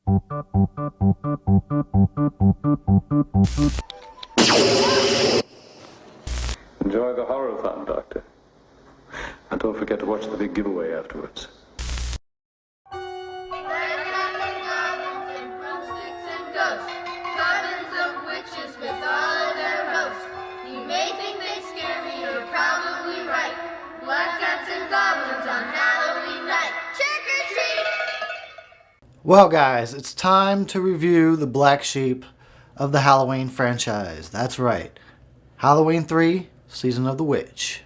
Enjoy the horror fun, Doctor. And don't forget to watch the big giveaway afterwards. Well, guys, it's time to review the black sheep of the Halloween franchise. That's right. Halloween 3, Season of the Witch.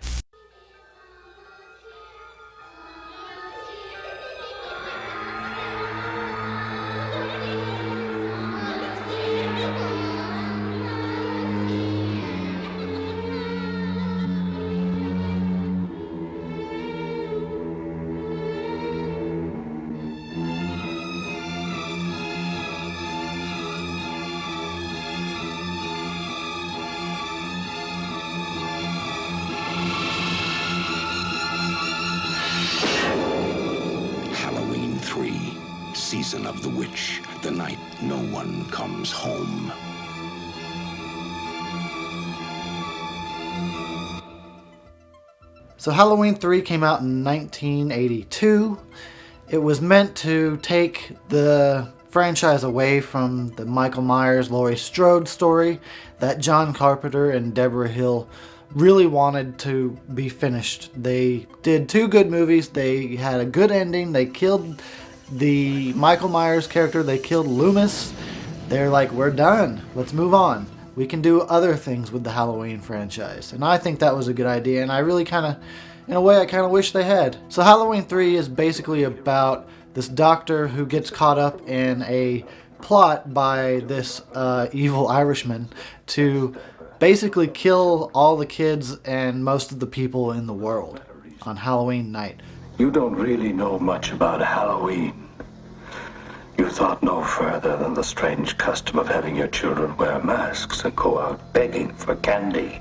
Halloween 3, Season of the Witch, the night no one comes home. So Halloween 3 came out in 1982. It was meant to take the franchise away from the Michael Myers, Laurie Strode story that John Carpenter and Deborah Hill really wanted to be finished. They did 2 good movies. They had a good ending. They killed the Michael Myers character. They killed Loomis. They're like, we're done. Let's move on. We can do other things with the Halloween franchise. And I think that was a good idea. And I really in a way, I kind of wish they had. So Halloween 3 is basically about this doctor who gets caught up in a plot by this evil Irishman to basically kill all the kids and most of the people in the world on Halloween night. You don't really know much about Halloween. You thought no further than the strange custom of having your children wear masks and go out begging for candy.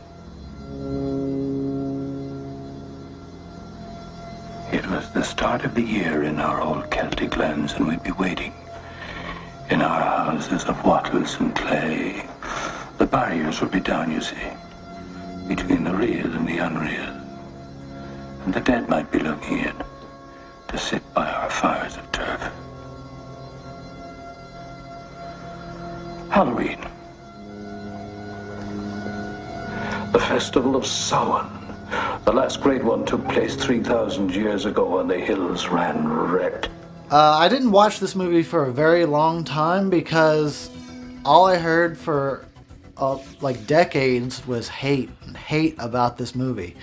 It was the start of the year in our old Celtic lands, and we'd be waiting in our houses of wattles and clay. The barriers would be down, you see, between the real and the unreal. And the dead might be looking in to sit by our fires of turf. Halloween. The festival of Samhain. The last great one took place 3,000 years ago and the hills ran red. I didn't watch this movie for a very long time because all I heard for like decades was hate about this movie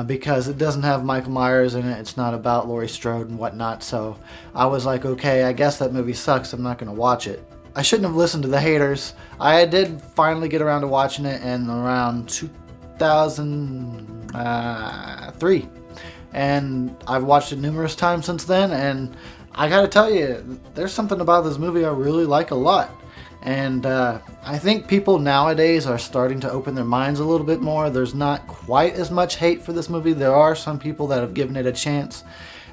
because it doesn't have Michael Myers in it. It's not about Laurie Strode and whatnot. So I was like, okay, I guess that movie sucks. I'm not going to watch it. I shouldn't have listened to the haters. I did finally get around to watching it in around 2003. And I've watched it numerous times since then. And I gotta tell you, there's something about this movie I really like a lot. And I think people nowadays are starting to open their minds a little bit more. There's not quite as much hate for this movie. There are some people that have given it a chance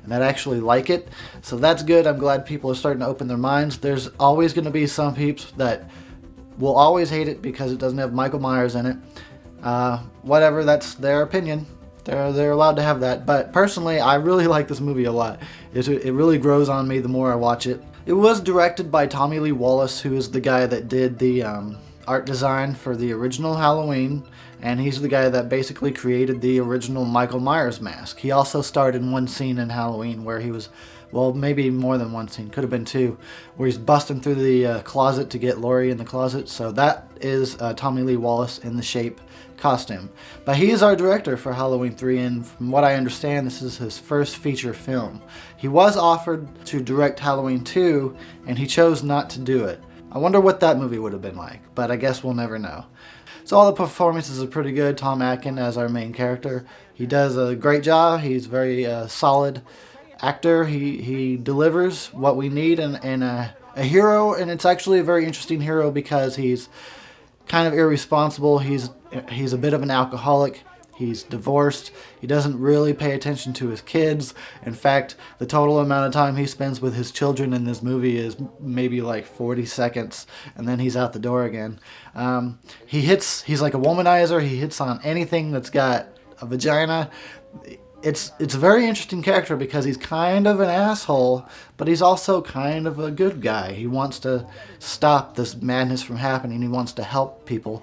and that actually like it. So that's good. I'm glad people are starting to open their minds. There's always going to be some peeps that will always hate it because it doesn't have Michael Myers in it. Whatever, that's their opinion. They're allowed to have that. But personally, I really like this movie a lot. It really grows on me the more I watch it. It was directed by Tommy Lee Wallace, who is the guy that did the art design for the original Halloween, and he's the guy that basically created the original Michael Myers mask. He also starred in one scene in Halloween where he was, well, maybe more than one scene, could have been 2, where he's busting through the closet to get Laurie in the closet. So that is Tommy Lee Wallace in the Shape costume. But he is our director for Halloween 3, and from what I understand, this is his first feature film. He was offered to direct Halloween 2, and he chose not to do it. I wonder what that movie would have been like, but I guess we'll never know. So all the performances are pretty good. Tom Atkin as our main character, he does a great job. He's very solid actor. He delivers what we need in a hero, and it's actually a very interesting hero because he's kind of irresponsible. He's a bit of an alcoholic. He's divorced. He doesn't really pay attention to his kids. In fact, the total amount of time he spends with his children in this movie is maybe like 40 seconds, and then he's out the door again. He's like a womanizer. He hits on anything that's got a vagina. It's a very interesting character because he's kind of an asshole, but he's also kind of a good guy. He wants to stop this madness from happening. He wants to help people,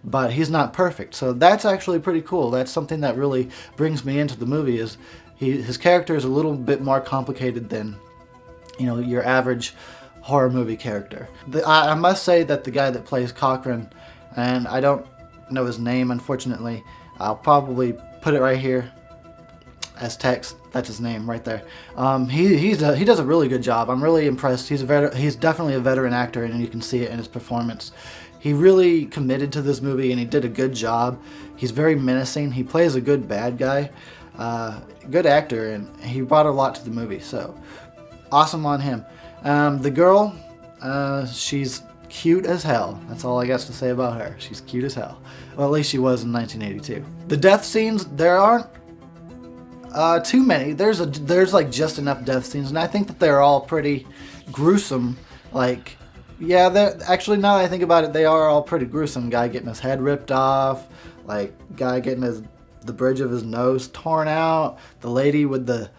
but he's not perfect. So that's actually pretty cool. That's something that really brings me into the movie. Is his character is a little bit more complicated than, you know, your average horror movie character. I must say that the guy that plays Cochran, and I don't know his name, unfortunately. I'll probably put it right here as text. That's his name right there. He does a really good job. I'm really impressed. He's definitely a veteran actor, and you can see it in his performance. He really committed to this movie, and he did a good job. He's very menacing. He plays a good bad guy. Good actor, and he brought a lot to the movie. So awesome on him. The girl, she's cute as hell. That's all I got to say about her. She's cute as hell. Well, at least she was in 1982. The death scenes, there aren't too many. There's like just enough death scenes, and I think that they're all pretty gruesome. Like, yeah, they're actually, now that I think about it, they are all pretty gruesome. Guy getting his head ripped off, like guy getting the bridge of his nose torn out. The lady with the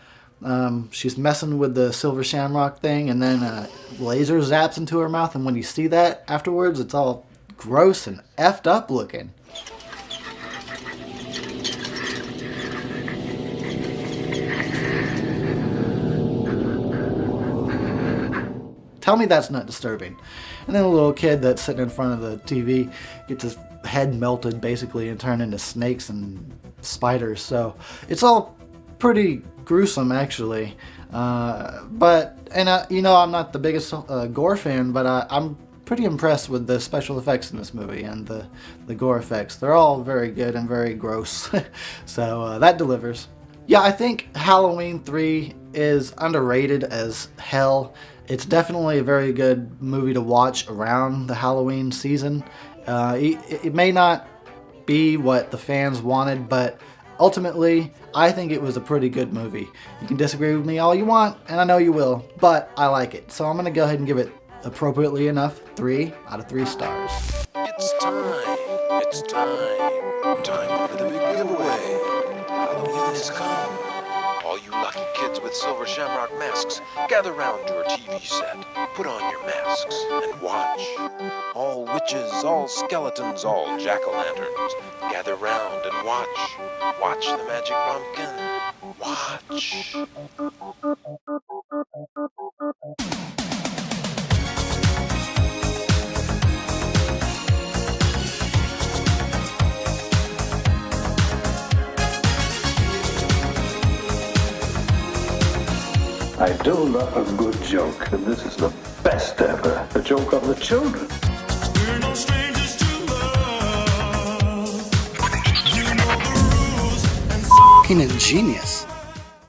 she's messing with the silver shamrock thing, and then laser zaps into her mouth, and when you see that afterwards, it's all gross and effed up looking. Tell me that's not disturbing. And then a little kid that's sitting in front of the TV gets his head melted basically and turned into snakes and spiders. So it's all pretty gruesome actually. You know, I'm not the biggest gore fan, but I'm pretty impressed with the special effects in this movie and the gore effects. They're all very good and very gross. So that delivers. Yeah, I think Halloween 3 is underrated as hell. It's definitely a very good movie to watch around the Halloween season. It may not be what the fans wanted, but ultimately, I think it was a pretty good movie. You can disagree with me all you want, and I know you will, but I like it. So I'm going to go ahead and give it appropriately enough 3 out of 3 stars. It's time. It's time. Time for the big giveaway. Halloween has come. All you lucky kids with silver shamrock masks, gather round your TV set, put on your masks, and watch. All witches, all skeletons, all jack-o'-lanterns, gather round and watch. Watch the magic pumpkin. Watch. I do love a good joke, and this is the best ever. A joke on the children. We're no strangers to love. You know the rules, and so Fucking ingenious.